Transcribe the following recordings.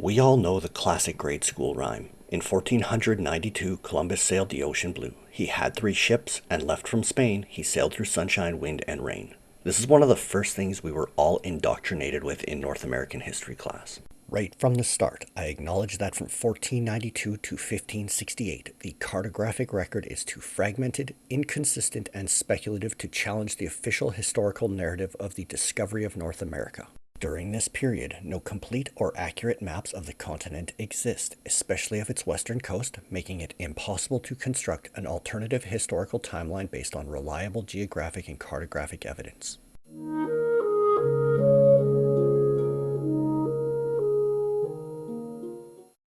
We all know the classic grade school rhyme. In 1492, Columbus sailed the ocean blue. He had 3 ships, and left from Spain, he sailed through sunshine, wind, and rain. This is one of the first things we were all indoctrinated with in North American history class. Right from the start, I acknowledge that from 1492 to 1568, the cartographic record is too fragmented, inconsistent, and speculative to challenge the official historical narrative of the discovery of North America. During this period, no complete or accurate maps of the continent exist, especially of its western coast, making it impossible to construct an alternative historical timeline based on reliable geographic and cartographic evidence.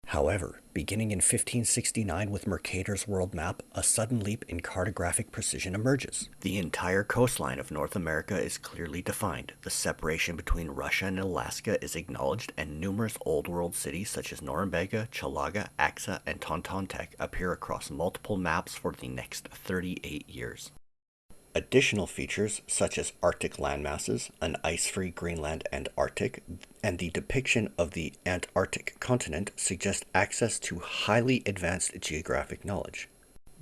However, beginning in 1569 with Mercator's world map, a sudden leap in cartographic precision emerges. The entire coastline of North America is clearly defined, the separation between Russia and Alaska is acknowledged, and numerous Old World cities such as Norumbega, Chalaga, Axa, and Tontontec appear across multiple maps for the next 38 years. Additional features such as Arctic landmasses, an ice-free Greenland and Arctic, and the depiction of the Antarctic continent suggest access to highly advanced geographic knowledge.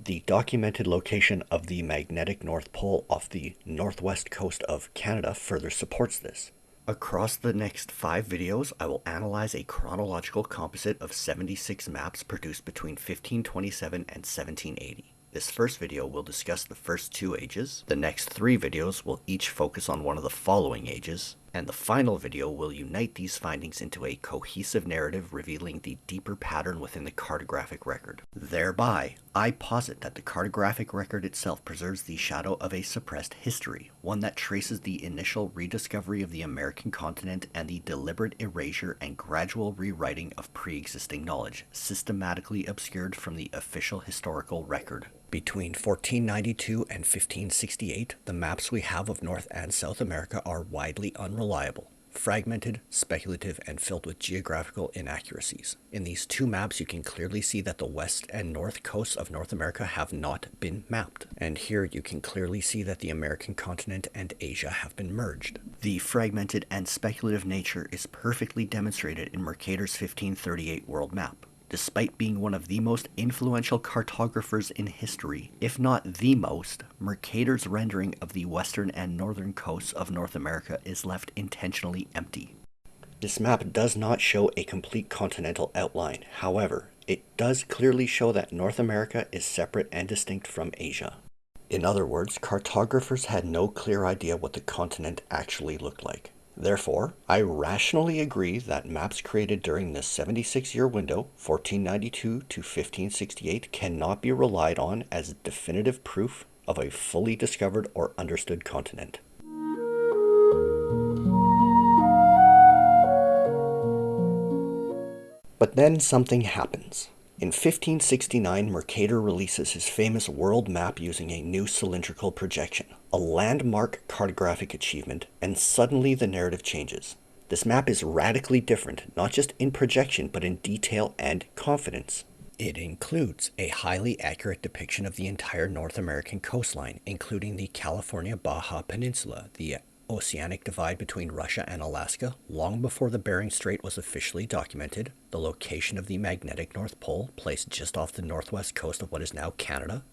The documented location of the magnetic North Pole off the northwest coast of Canada further supports this. Across the next 5 videos, I will analyze a chronological composite of 76 maps produced between 1527 and 1780. This first video will discuss the first 2 ages, the next 3 videos will each focus on one of the following ages, and the final video will unite these findings into a cohesive narrative revealing the deeper pattern within the cartographic record. Thereby, I posit that the cartographic record itself preserves the shadow of a suppressed history, one that traces the initial rediscovery of the American continent and the deliberate erasure and gradual rewriting of pre-existing knowledge, systematically obscured from the official historical record. Between 1492 and 1568, the maps we have of North and South America are widely unreliable, fragmented, speculative, and filled with geographical inaccuracies. In these 2 maps, you can clearly see that the west and north coasts of North America have not been mapped. And here you can clearly see that the American continent and Asia have been merged. The fragmented and speculative nature is perfectly demonstrated in Mercator's 1538 world map. Despite being one of the most influential cartographers in history, if not the most, Mercator's rendering of the western and northern coasts of North America is left intentionally empty. This map does not show a complete continental outline. However, it does clearly show that North America is separate and distinct from Asia. In other words, cartographers had no clear idea what the continent actually looked like. Therefore, I rationally agree that maps created during this 76-year window, 1492 to 1568, cannot be relied on as definitive proof of a fully discovered or understood continent. But then something happens. In 1569, Mercator releases his famous world map using a new cylindrical projection, a landmark cartographic achievement, and suddenly the narrative changes. This map is radically different, not just in projection, but in detail and confidence. It includes a highly accurate depiction of the entire North American coastline, including the California Baja Peninsula, the oceanic divide between Russia and Alaska, long before the Bering Strait was officially documented, the location of the magnetic North Pole, placed just off the northwest coast of what is now Canada,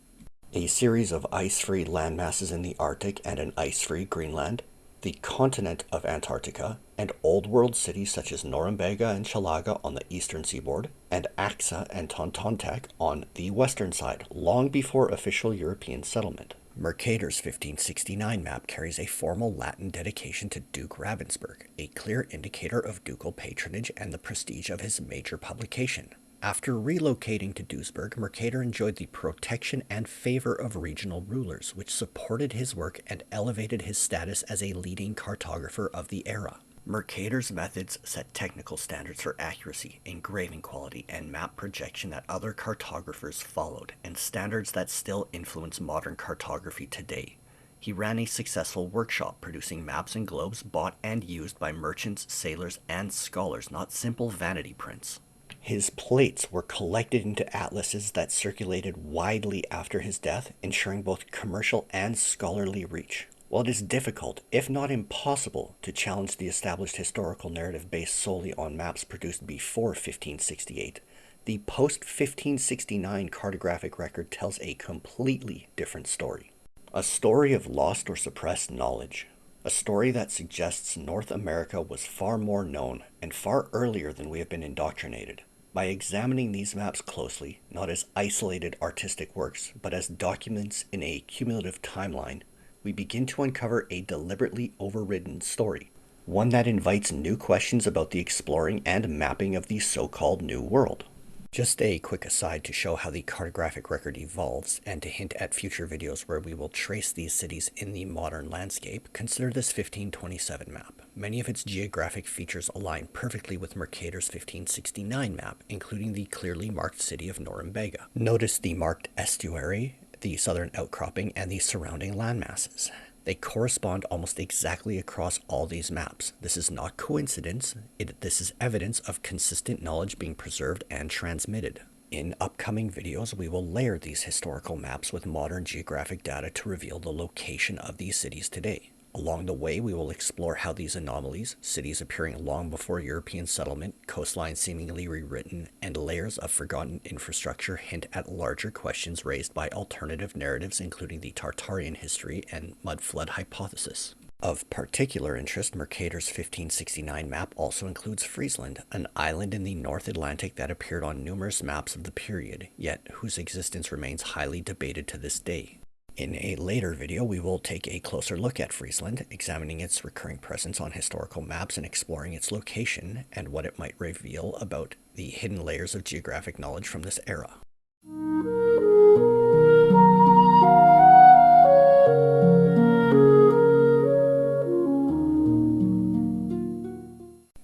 a series of ice-free landmasses in the Arctic and an ice-free Greenland, the continent of Antarctica, and Old World cities such as Norumbega and Chalaga on the eastern seaboard, and Axa and Tontontec on the western side, long before official European settlement. Mercator's 1569 map carries a formal Latin dedication to Duke Ravensburg, a clear indicator of ducal patronage and the prestige of his major publication. After relocating to Duisburg, Mercator enjoyed the protection and favor of regional rulers, which supported his work and elevated his status as a leading cartographer of the era. Mercator's methods set technical standards for accuracy, engraving quality, and map projection that other cartographers followed, and standards that still influence modern cartography today. He ran a successful workshop producing maps and globes bought and used by merchants, sailors, and scholars, not simple vanity prints. His plates were collected into atlases that circulated widely after his death, ensuring both commercial and scholarly reach. While it is difficult, if not impossible, to challenge the established historical narrative based solely on maps produced before 1568, the post-1569 cartographic record tells a completely different story. A story of lost or suppressed knowledge. A story that suggests North America was far more known and far earlier than we have been indoctrinated. By examining these maps closely, not as isolated artistic works, but as documents in a cumulative timeline, we begin to uncover a deliberately overridden story, one that invites new questions about the exploring and mapping of the so-called New World. Just a quick aside to show how the cartographic record evolves, and to hint at future videos where we will trace these cities in the modern landscape, consider this 1527 map. Many of its geographic features align perfectly with Mercator's 1569 map, including the clearly marked city of Norumbega. Notice the marked estuary, the southern outcropping, and the surrounding landmasses. They correspond almost exactly across all these maps. This is not coincidence, this is evidence of consistent knowledge being preserved and transmitted. In upcoming videos, we will layer these historical maps with modern geographic data to reveal the location of these cities today. Along the way, we will explore how these anomalies, cities appearing long before European settlement, coastlines seemingly rewritten, and layers of forgotten infrastructure hint at larger questions raised by alternative narratives including the Tartarian history and mudflood hypothesis. Of particular interest, Mercator's 1569 map also includes Friesland, an island in the North Atlantic that appeared on numerous maps of the period, yet whose existence remains highly debated to this day. In a later video, we will take a closer look at Friesland, examining its recurring presence on historical maps and exploring its location and what it might reveal about the hidden layers of geographic knowledge from this era.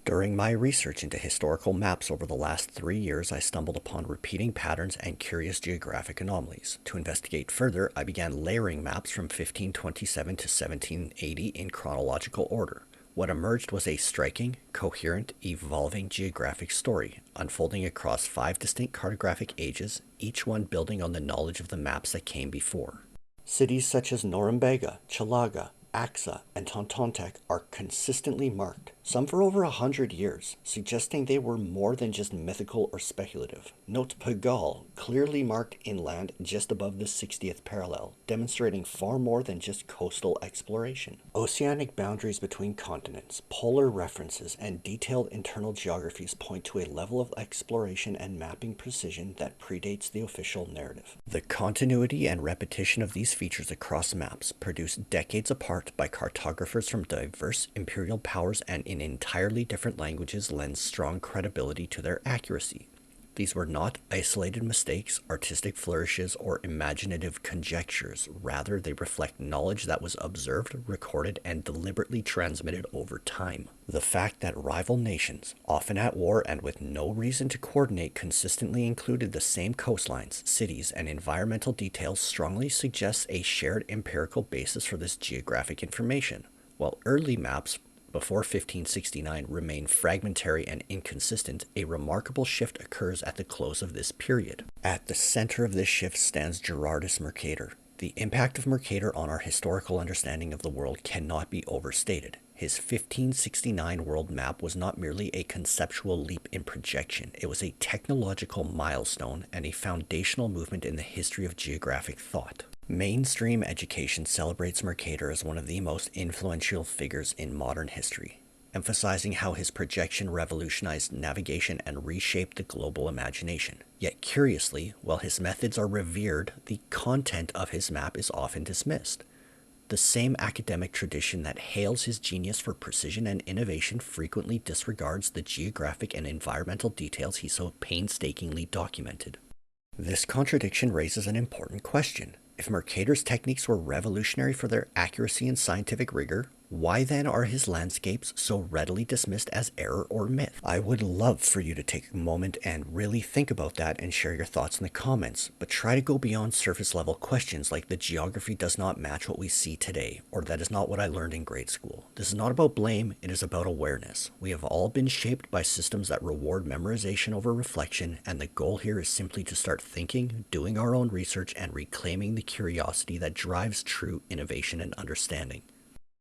During my research into historical maps over the last 3 years, I stumbled upon repeating patterns and curious geographic anomalies. To investigate further, I began layering maps from 1527 to 1780 in chronological order. What emerged was a striking, coherent, evolving geographic story, unfolding across 5 distinct cartographic ages, each one building on the knowledge of the maps that came before. Cities such as Norumbega, Chalaga, Axa, and Tontontek are consistently marked, some for over 100 years, suggesting they were more than just mythical or speculative. Note Pagal, clearly marked inland just above the 60th parallel, demonstrating far more than just coastal exploration. Oceanic boundaries between continents, polar references, and detailed internal geographies point to a level of exploration and mapping precision that predates the official narrative. The continuity and repetition of these features across maps, produced decades apart by cartographers from diverse imperial powers and in entirely different languages, lends strong credibility to their accuracy. These were not isolated mistakes, artistic flourishes, or imaginative conjectures. Rather, they reflect knowledge that was observed, recorded, and deliberately transmitted over time. The fact that rival nations, often at war and with no reason to coordinate, consistently included the same coastlines, cities, and environmental details strongly suggests a shared empirical basis for this geographic information. While early maps before 1569 remain fragmentary and inconsistent, a remarkable shift occurs at the close of this period. At the center of this shift stands Gerardus Mercator. The impact of Mercator on our historical understanding of the world cannot be overstated. His 1569 world map was not merely a conceptual leap in projection, it was a technological milestone and a foundational movement in the history of geographic thought. Mainstream education celebrates Mercator as one of the most influential figures in modern history, emphasizing how his projection revolutionized navigation and reshaped the global imagination. Yet curiously, while his methods are revered, the content of his map is often dismissed. The same academic tradition that hails his genius for precision and innovation frequently disregards the geographic and environmental details he so painstakingly documented. This contradiction raises an important question. If Mercator's techniques were revolutionary for their accuracy and scientific rigor, why then are his landscapes so readily dismissed as error or myth? I would love for you to take a moment and really think about that and share your thoughts in the comments, but try to go beyond surface level questions like the geography does not match what we see today, or that is not what I learned in grade school. This is not about blame, it is about awareness. We have all been shaped by systems that reward memorization over reflection, and the goal here is simply to start thinking, doing our own research, and reclaiming the curiosity that drives true innovation and understanding.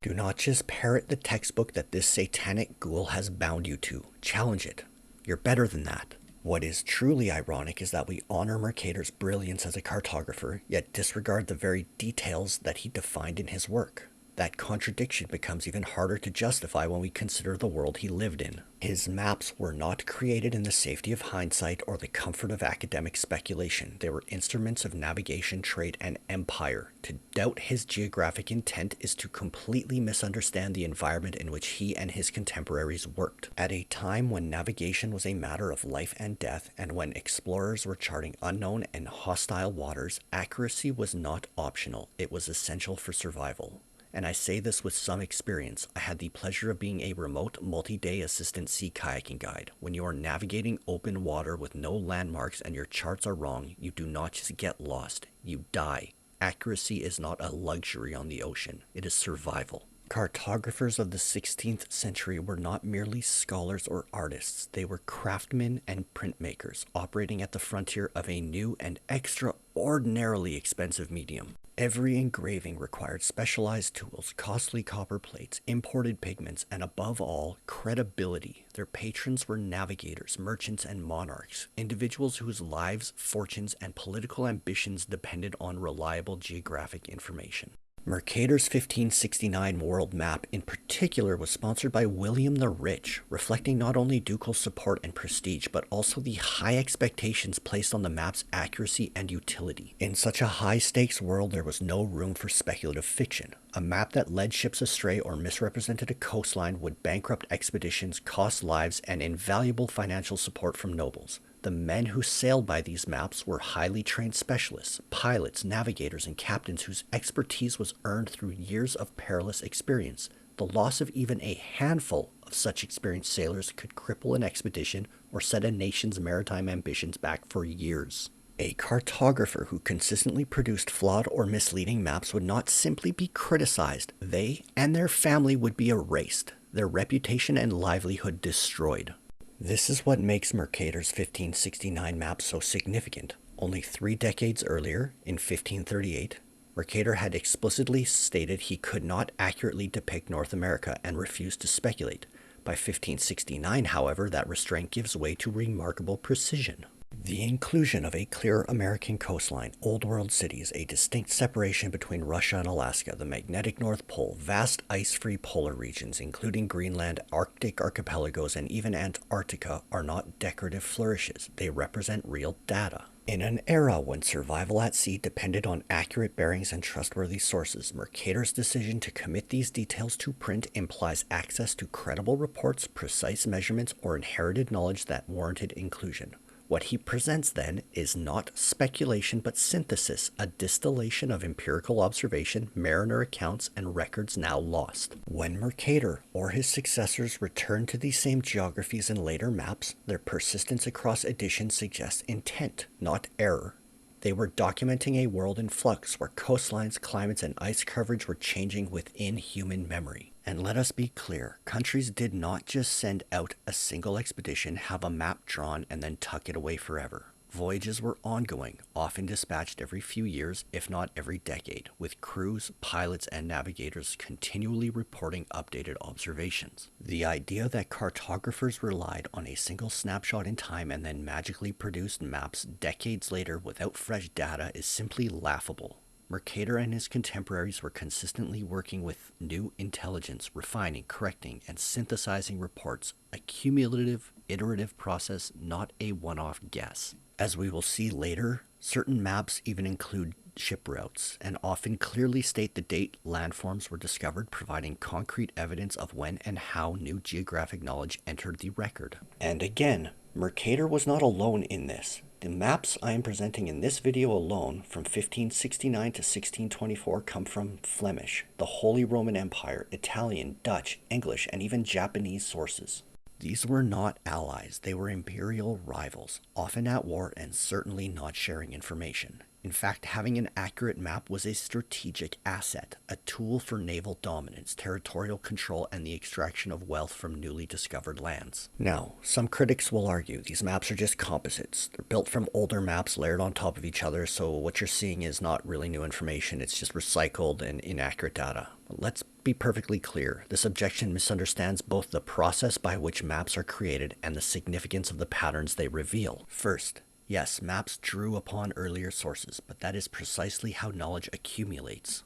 Do not just parrot the textbook that this satanic ghoul has bound you to. Challenge it. You're better than that. What is truly ironic is that we honor Mercator's brilliance as a cartographer, yet disregard the very details that he defined in his work. That contradiction becomes even harder to justify when we consider the world he lived in. His maps were not created in the safety of hindsight or the comfort of academic speculation. They were instruments of navigation, trade, and empire. To doubt his geographic intent is to completely misunderstand the environment in which he and his contemporaries worked. At a time when navigation was a matter of life and death, and when explorers were charting unknown and hostile waters, accuracy was not optional. It was essential for survival. And I say this with some experience. I had the pleasure of being a remote, multi-day assistant sea kayaking guide. When you are navigating open water with no landmarks and your charts are wrong, you do not just get lost, you die. Accuracy is not a luxury on the ocean, it is survival. Cartographers of the 16th century were not merely scholars or artists, they were craftsmen and printmakers, operating at the frontier of a new and extraordinarily expensive medium. Every engraving required specialized tools, costly copper plates, imported pigments, and above all, credibility. Their patrons were navigators, merchants, and monarchs, individuals whose lives, fortunes, and political ambitions depended on reliable geographic information. Mercator's 1569 world map in particular was sponsored by William the Rich, reflecting not only ducal support and prestige, but also the high expectations placed on the map's accuracy and utility. In such a high-stakes world, there was no room for speculative fiction. A map that led ships astray or misrepresented a coastline would bankrupt expeditions, cost lives, and invaluable financial support from nobles. The men who sailed by these maps were highly trained specialists, pilots, navigators, and captains whose expertise was earned through years of perilous experience. The loss of even a handful of such experienced sailors could cripple an expedition or set a nation's maritime ambitions back for years. A cartographer who consistently produced flawed or misleading maps would not simply be criticized, they and their family would be erased, their reputation and livelihood destroyed. This is what makes Mercator's 1569 map so significant. Only 3 decades earlier, in 1538, Mercator had explicitly stated he could not accurately depict North America and refused to speculate. By 1569, however, that restraint gives way to remarkable precision. The inclusion of a clear American coastline, Old World cities, a distinct separation between Russia and Alaska, the magnetic North Pole, vast ice-free polar regions, including Greenland, Arctic archipelagos, and even Antarctica, are not decorative flourishes. They represent real data. In an era when survival at sea depended on accurate bearings and trustworthy sources, Mercator's decision to commit these details to print implies access to credible reports, precise measurements, or inherited knowledge that warranted inclusion. What he presents, then, is not speculation but synthesis, a distillation of empirical observation, mariner accounts, and records now lost. When Mercator or his successors returned to these same geographies in later maps, their persistence across editions suggests intent, not error. They were documenting a world in flux where coastlines, climates, and ice coverage were changing within human memory. And let us be clear, countries did not just send out a single expedition, have a map drawn, and then tuck it away forever. Voyages were ongoing, often dispatched every few years, if not every decade, with crews, pilots, and navigators continually reporting updated observations. The idea that cartographers relied on a single snapshot in time and then magically produced maps decades later without fresh data is simply laughable. Mercator and his contemporaries were consistently working with new intelligence, refining, correcting, and synthesizing reports, a cumulative, iterative process, not a one-off guess. As we will see later, certain maps even include ship routes, and often clearly state the date landforms were discovered, providing concrete evidence of when and how new geographic knowledge entered the record. And again, Mercator was not alone in this. The maps I am presenting in this video alone, from 1569 to 1624, come from Flemish, the Holy Roman Empire, Italian, Dutch, English, and even Japanese sources. These were not allies, they were imperial rivals, often at war and certainly not sharing information. In fact, having an accurate map was a strategic asset, a tool for naval dominance, territorial control, and the extraction of wealth from newly discovered lands. Now, some critics will argue these maps are just composites. They're built from older maps layered on top of each other, so what you're seeing is not really new information, it's just recycled and inaccurate data. But let's be perfectly clear, this objection misunderstands both the process by which maps are created and the significance of the patterns they reveal. First, yes, maps drew upon earlier sources, but that is precisely how knowledge accumulates.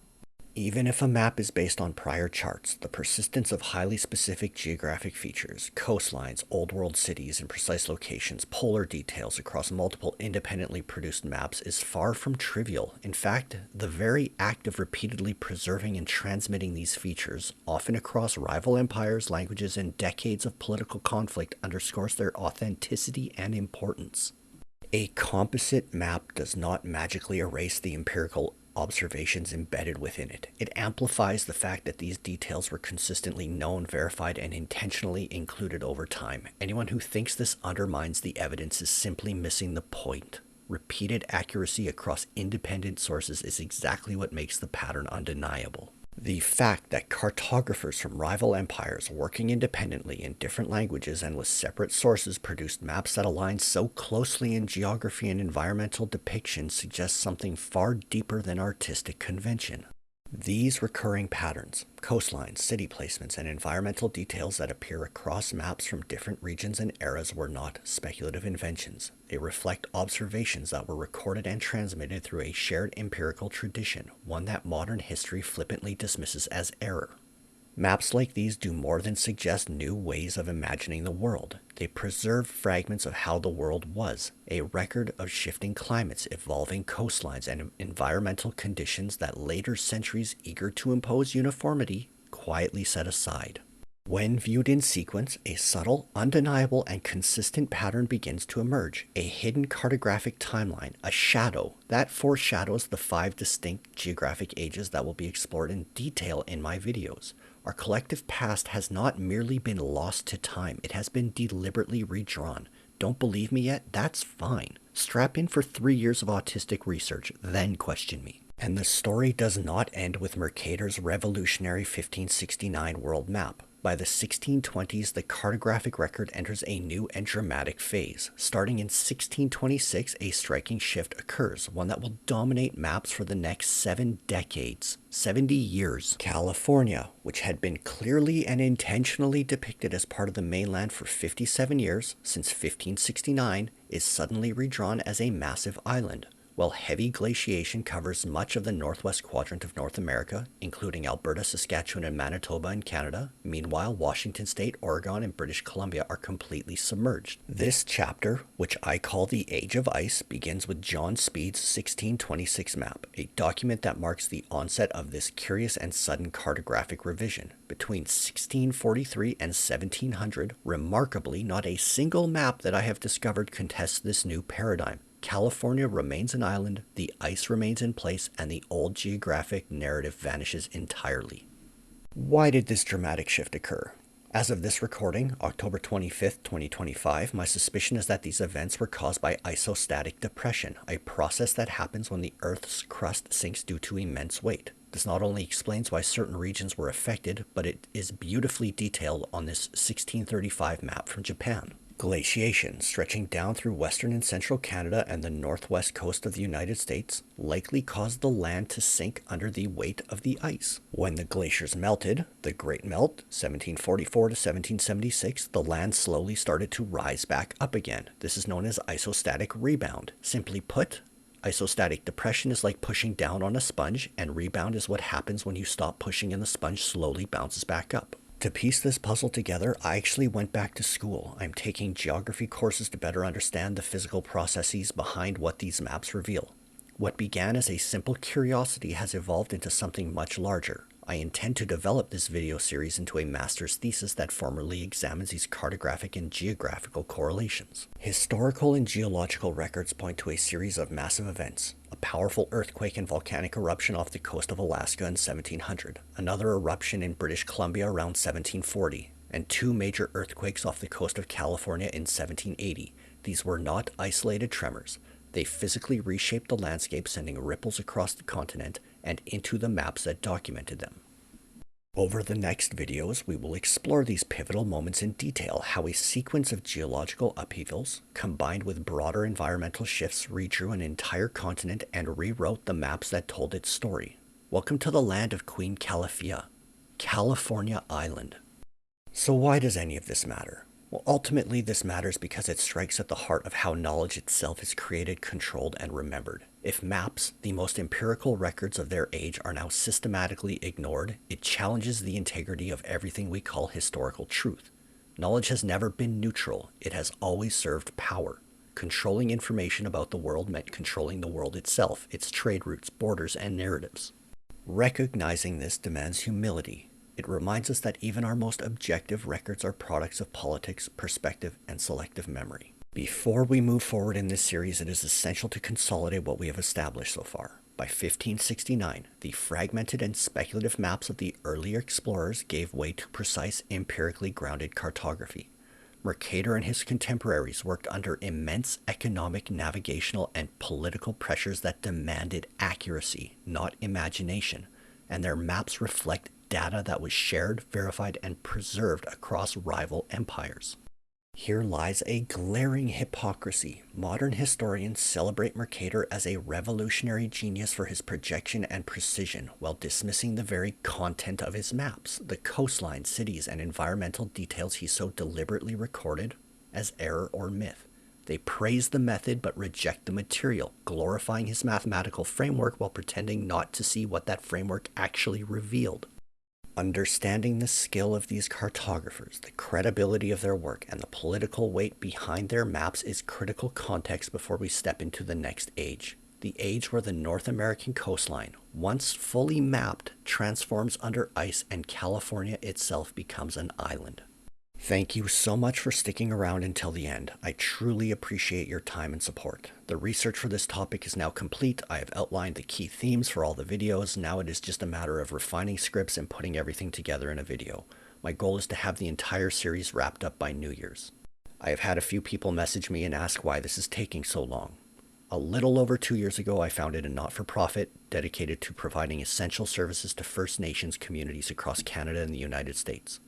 Even if a map is based on prior charts, the persistence of highly specific geographic features, coastlines, old world cities, and precise locations, polar details across multiple independently produced maps is far from trivial. In fact, the very act of repeatedly preserving and transmitting these features, often across rival empires, languages, and decades of political conflict, underscores their authenticity and importance. A composite map does not magically erase the empirical observations embedded within it. It amplifies the fact that these details were consistently known, verified, and intentionally included over time. Anyone who thinks this undermines the evidence is simply missing the point. Repeated accuracy across independent sources is exactly what makes the pattern undeniable. The fact that cartographers from rival empires working independently in different languages and with separate sources produced maps that align so closely in geography and environmental depiction suggests something far deeper than artistic convention. These recurring patterns, coastlines, city placements, and environmental details that appear across maps from different regions and eras were not speculative inventions. They reflect observations that were recorded and transmitted through a shared empirical tradition, one that modern history flippantly dismisses as error. Maps like these do more than suggest new ways of imagining the world. They preserve fragments of how the world was, a record of shifting climates, evolving coastlines, and environmental conditions that later centuries eager to impose uniformity quietly set aside. When viewed in sequence, a subtle, undeniable, and consistent pattern begins to emerge, a hidden cartographic timeline, a shadow that foreshadows the 5 distinct geographic ages that will be explored in detail in my videos. Our collective past has not merely been lost to time, it has been deliberately redrawn. Don't believe me yet? That's fine. Strap in for 3 years of autistic research, then question me. And the story does not end with Mercator's revolutionary 1569 world map. By the 1620s, the cartographic record enters a new and dramatic phase. Starting in 1626, a striking shift occurs, one that will dominate maps for the next 7 decades. 70 years. California, which had been clearly and intentionally depicted as part of the mainland for 57 years, since 1569, is suddenly redrawn as a massive island. While heavy glaciation covers much of the northwest quadrant of North America, including Alberta, Saskatchewan, and Manitoba in Canada, meanwhile, Washington State, Oregon, and British Columbia are completely submerged. This chapter, which I call the Age of Ice, begins with John Speed's 1626 map, a document that marks the onset of this curious and sudden cartographic revision. Between 1643 and 1700, remarkably, not a single map that I have discovered contests this new paradigm. California remains an island, the ice remains in place, and the old geographic narrative vanishes entirely. Why did this dramatic shift occur? As of this recording, October 25th, 2025, my suspicion is that these events were caused by isostatic depression, a process that happens when the Earth's crust sinks due to immense weight. This not only explains why certain regions were affected, but it is beautifully detailed on this 1635 map from Japan. Glaciation, stretching down through western and central Canada and the northwest coast of the United States, likely caused the land to sink under the weight of the ice. When the glaciers melted, the Great Melt, 1744 to 1776, the land slowly started to rise back up again. This is known as isostatic rebound. Simply put, isostatic depression is like pushing down on a sponge, and rebound is what happens when you stop pushing and the sponge slowly bounces back up. To piece this puzzle together, I actually went back to school. I'm taking geography courses to better understand the physical processes behind what these maps reveal. What began as a simple curiosity has evolved into something much larger. I intend to develop this video series into a master's thesis that formally examines these cartographic and geographical correlations. Historical and geological records point to a series of massive events. A powerful earthquake and volcanic eruption off the coast of Alaska in 1700, another eruption in British Columbia around 1740, and 2 major earthquakes off the coast of California in 1780. These were not isolated tremors. They physically reshaped the landscape, sending ripples across the continent and into the maps that documented them. Over the next videos, we will explore these pivotal moments in detail, how a sequence of geological upheavals, combined with broader environmental shifts, redrew an entire continent and rewrote the maps that told its story. Welcome to the land of Queen Calafia, California Island. So why does any of this matter? Well, ultimately this matters because it strikes at the heart of how knowledge itself is created, controlled, and remembered. If maps, the most empirical records of their age, are now systematically ignored, it challenges the integrity of everything we call historical truth. Knowledge has never been neutral. It has always served power. Controlling information about the world meant controlling the world itself, its trade routes, borders, and narratives. Recognizing this demands humility. It reminds us that even our most objective records are products of politics, perspective, and selective memory. Before we move forward in this series, it is essential to consolidate what we have established so far. By 1569, the fragmented and speculative maps of the earlier explorers gave way to precise, empirically grounded cartography. Mercator and his contemporaries worked under immense economic, navigational, and political pressures that demanded accuracy, not imagination, and their maps reflect data that was shared, verified, and preserved across rival empires. Here lies a glaring hypocrisy. Modern historians celebrate Mercator as a revolutionary genius for his projection and precision, while dismissing the very content of his maps, the coastlines, cities, and environmental details he so deliberately recorded, as error or myth. They praise the method but reject the material, glorifying his mathematical framework while pretending not to see what that framework actually revealed. Understanding the skill of these cartographers, the credibility of their work, and the political weight behind their maps is critical context before we step into the next age. The age where the North American coastline, once fully mapped, transforms under ice and California itself becomes an island. Thank you so much for sticking around until the end. I truly appreciate your time and support. The research for this topic is now complete. I have outlined the key themes for all the videos. Now it is just a matter of refining scripts and putting everything together in a video. My goal is to have the entire series wrapped up by New Year's. I have had a few people message me and ask why this is taking so long. A little over 2 years ago, I founded a not-for-profit dedicated to providing essential services to First Nations communities across Canada and the United States.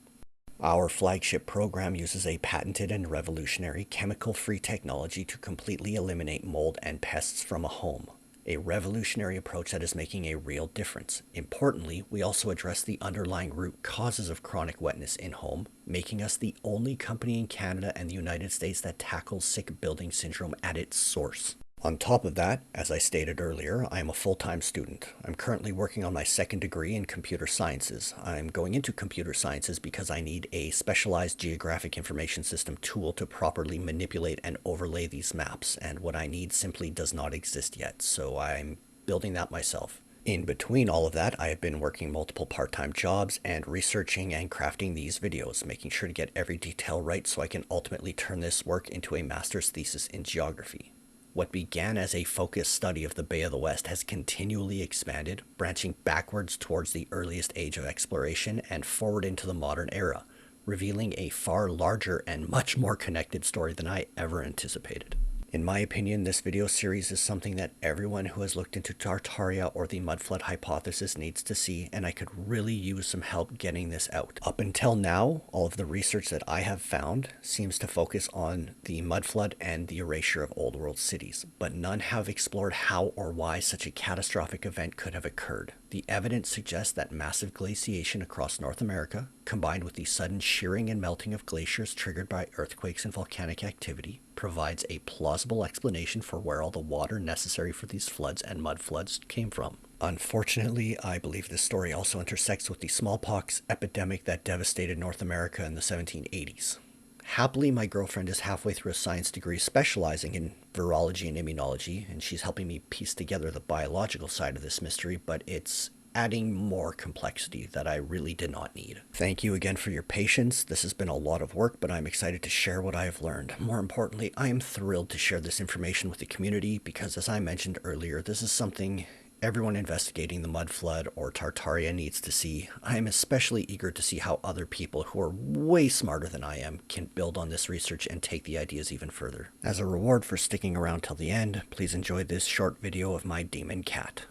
Our flagship program uses a patented and revolutionary chemical-free technology to completely eliminate mold and pests from a home. A revolutionary approach that is making a real difference. Importantly, we also address the underlying root causes of chronic wetness in home, making us the only company in Canada and the United States that tackles sick building syndrome at its source. On top of that, as I stated earlier, I am a full-time student. I'm currently working on my second degree in computer sciences. I'm going into computer sciences because I need a specialized geographic information system tool to properly manipulate and overlay these maps, and what I need simply does not exist yet, so I'm building that myself. In between all of that, I have been working multiple part-time jobs and researching and crafting these videos, making sure to get every detail right so I can ultimately turn this work into a master's thesis in geography. What began as a focused study of the Bay of the West has continually expanded, branching backwards towards the earliest age of exploration and forward into the modern era, revealing a far larger and much more connected story than I ever anticipated. In my opinion, this video series is something that everyone who has looked into Tartaria or the mudflood hypothesis needs to see, and I could really use some help getting this out. Up until now, all of the research that I have found seems to focus on the mudflood and the erasure of old world cities, but none have explored how or why such a catastrophic event could have occurred. The evidence suggests that massive glaciation across North America, combined with the sudden shearing and melting of glaciers triggered by earthquakes and volcanic activity, provides a plausible explanation for where all the water necessary for these floods and mudfloods came from. Unfortunately, I believe this story also intersects with the smallpox epidemic that devastated North America in the 1780s. Happily, my girlfriend is halfway through a science degree specializing in virology and immunology, and she's helping me piece together the biological side of this mystery, but it's adding more complexity that I really did not need. Thank you again for your patience. This has been a lot of work, but I'm excited to share what I have learned. More importantly, I am thrilled to share this information with the community because, as I mentioned earlier, this is something everyone investigating the mud flood or Tartaria needs to see. I am especially eager to see how other people who are way smarter than I am can build on this research and take the ideas even further. As a reward for sticking around till the end, please enjoy this short video of my demon cat.